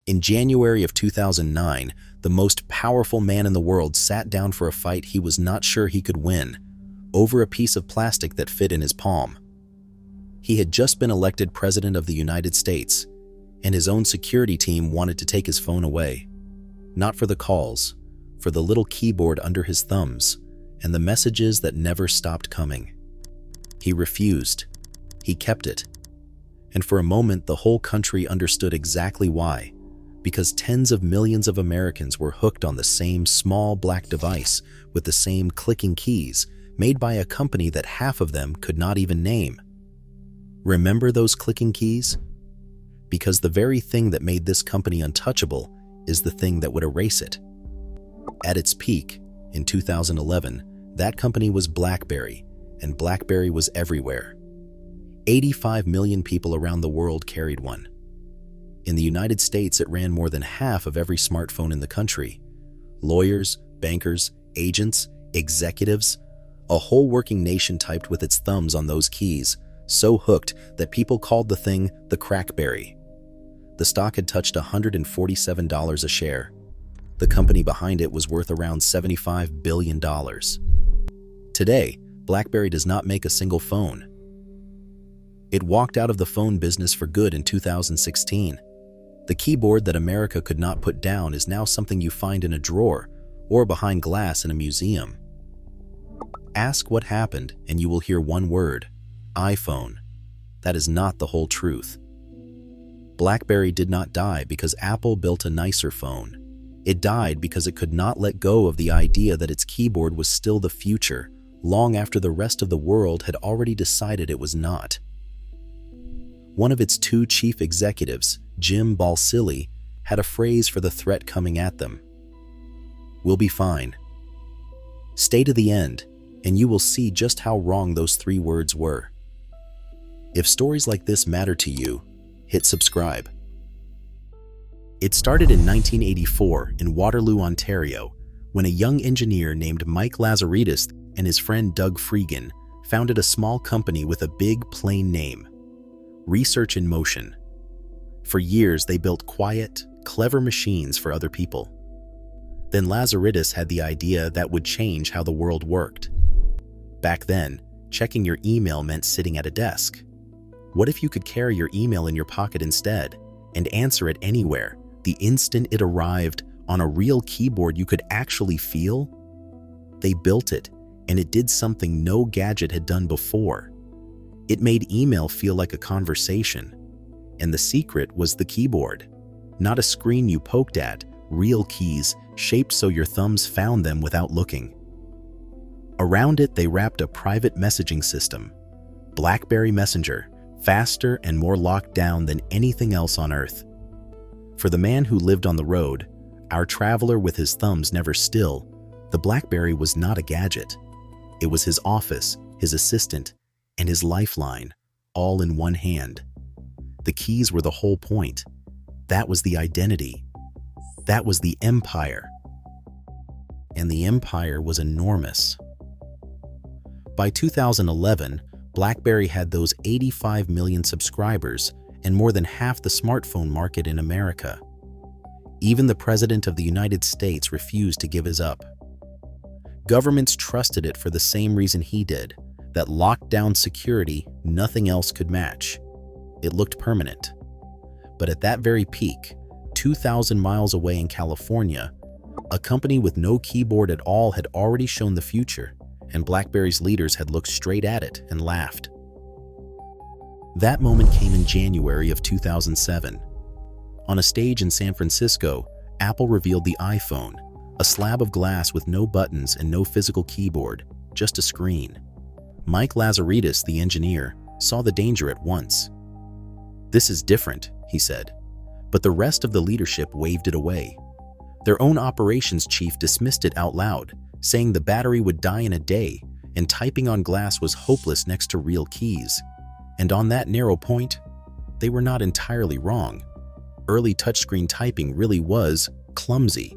In January of 2009, the most powerful man in the world sat down for a fight he was not sure he could win, over a piece of plastic that fit in his palm. He had just been elected President of the United States, and his own security team wanted to take his phone away. Not for the calls, for the little keyboard under his thumbs, and the messages that never stopped coming. He refused. He kept it. And for a moment, the whole country understood exactly why. Because tens of millions of Americans were hooked on the same small black device with the same clicking keys made by a company that half of them could not even name. Remember those clicking keys? Because the very thing that made this company untouchable is the thing that would erase it. At its peak, in 2011, that company was BlackBerry, and BlackBerry was everywhere. 85 million people around the world carried one. In the United States, it ran more than half of every smartphone in the country. Lawyers, bankers, agents, executives, a whole working nation typed with its thumbs on those keys, so hooked that people called the thing the Crackberry. The stock had touched $147 a share. The company behind it was worth around $75 billion. Today, BlackBerry does not make a single phone. It walked out of the phone business for good in 2016. The keyboard that America could not put down is now something you find in a drawer or behind glass in a museum. Ask what happened and you will hear one word: iPhone. That is not the whole truth. BlackBerry did not die because Apple built a nicer phone. It died because it could not let go of the idea that its keyboard was still the future, long after the rest of the world had already decided it was not. One of its two chief executives, Jim Balsillie, had a phrase for the threat coming at them. "We'll be fine." Stay to the end, and you will see just how wrong those 3 words were. If stories like this matter to you, hit subscribe. It started in 1984 in Waterloo, Ontario, when a young engineer named Mike Lazaridis and his friend Doug Freegan founded a small company with a big, plain name: Research in Motion. For years, they built quiet, clever machines for other people. Then Lazaridis had the idea that would change how the world worked. Back then, checking your email meant sitting at a desk. What if you could carry your email in your pocket instead and answer it anywhere, the instant it arrived, on a real keyboard you could actually feel? They built it, and it did something no gadget had done before. It made email feel like a conversation. And the secret was the keyboard. Not a screen you poked at, real keys, shaped so your thumbs found them without looking. Around it, they wrapped a private messaging system, BlackBerry Messenger, faster and more locked down than anything else on Earth. For the man who lived on the road, our traveler with his thumbs never still, the BlackBerry was not a gadget. It was his office, his assistant, and his lifeline, all in one hand. The keys were the whole point. That was the identity. That was the empire. And the empire was enormous. By 2011, BlackBerry had those 85 million subscribers and more than half the smartphone market in America. Even the President of the United States refused to give his up. Governments trusted it for the same reason he did, that lockdown security nothing else could match. It looked permanent. But at that very peak, 2,000 miles away in California, a company with no keyboard at all had already shown the future, and BlackBerry's leaders had looked straight at it and laughed. That moment came in January of 2007. On a stage in San Francisco, Apple revealed the iPhone, a slab of glass with no buttons and no physical keyboard, just a screen. Mike Lazaridis, the engineer, saw the danger at once. "This is different," he said, but the rest of the leadership waved it away. Their own operations chief dismissed it out loud, saying the battery would die in a day and typing on glass was hopeless next to real keys. And on that narrow point, they were not entirely wrong. Early touchscreen typing really was clumsy,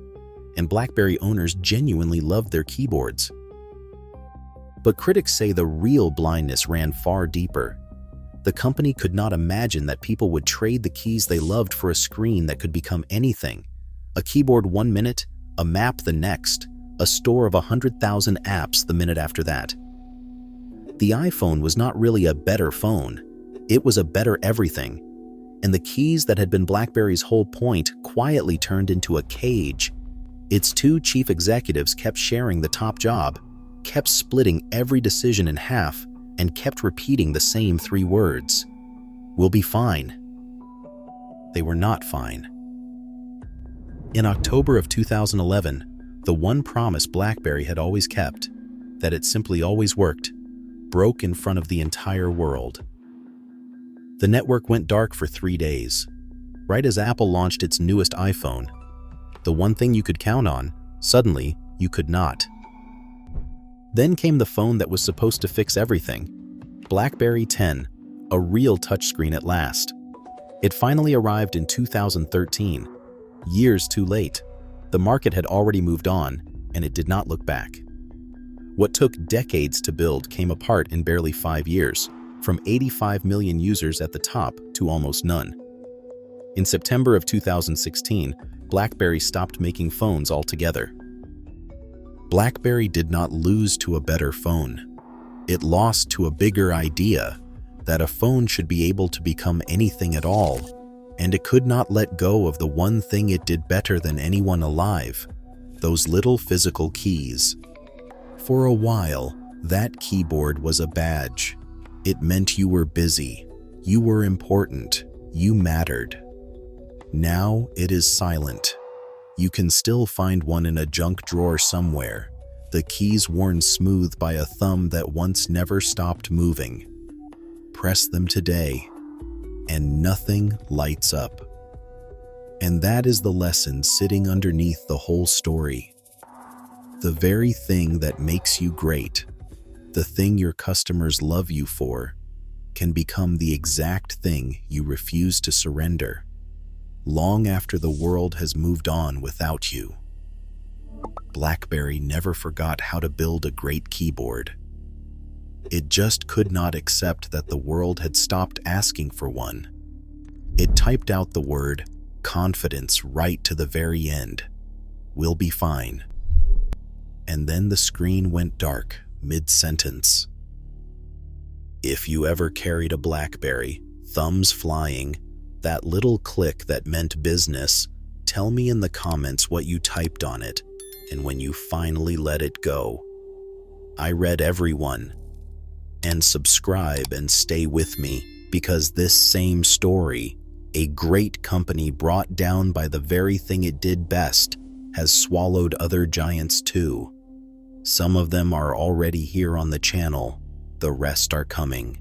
and BlackBerry owners genuinely loved their keyboards. But critics say the real blindness ran far deeper. The company could not imagine that people would trade the keys they loved for a screen that could become anything. A keyboard 1 minute, a map the next, a store of 100,000 apps the minute after that. The iPhone was not really a better phone. It was a better everything. And the keys that had been BlackBerry's whole point quietly turned into a cage. Its two chief executives kept sharing the top job, kept splitting every decision in half, and kept repeating the same 3 words. "We'll be fine." They were not fine. In October of 2011, the one promise BlackBerry had always kept, that it simply always worked, broke in front of the entire world. The network went dark for 3 days, right as Apple launched its newest iPhone. The one thing you could count on, suddenly, you could not. Then came the phone that was supposed to fix everything, BlackBerry 10, a real touchscreen at last. It finally arrived in 2013, years too late. The market had already moved on, and it did not look back. What took decades to build came apart in barely 5 years, from 85 million users at the top to almost none. In September of 2016, BlackBerry stopped making phones altogether. BlackBerry did not lose to a better phone. It lost to a bigger idea that a phone should be able to become anything at all, and it could not let go of the one thing it did better than anyone alive, those little physical keys. For a while, that keyboard was a badge. It meant you were busy, you were important, you mattered. Now it is silent. You can still find one in a junk drawer somewhere, the keys worn smooth by a thumb that once never stopped moving. Press them today, and nothing lights up. And that is the lesson sitting underneath the whole story. The very thing that makes you great, the thing your customers love you for, can become the exact thing you refuse to surrender, long after the world has moved on without you. BlackBerry never forgot how to build a great keyboard. It just could not accept that the world had stopped asking for one. It typed out the word confidence right to the very end. "We'll be fine." And then the screen went dark mid-sentence. If you ever carried a BlackBerry, thumbs flying, that little click that meant business, tell me in the comments what you typed on it and when you finally let it go. I read every one. And subscribe and stay with me, because this same story, a great company brought down by the very thing it did best, has swallowed other giants too. Some of them are already here on the channel, the rest are coming.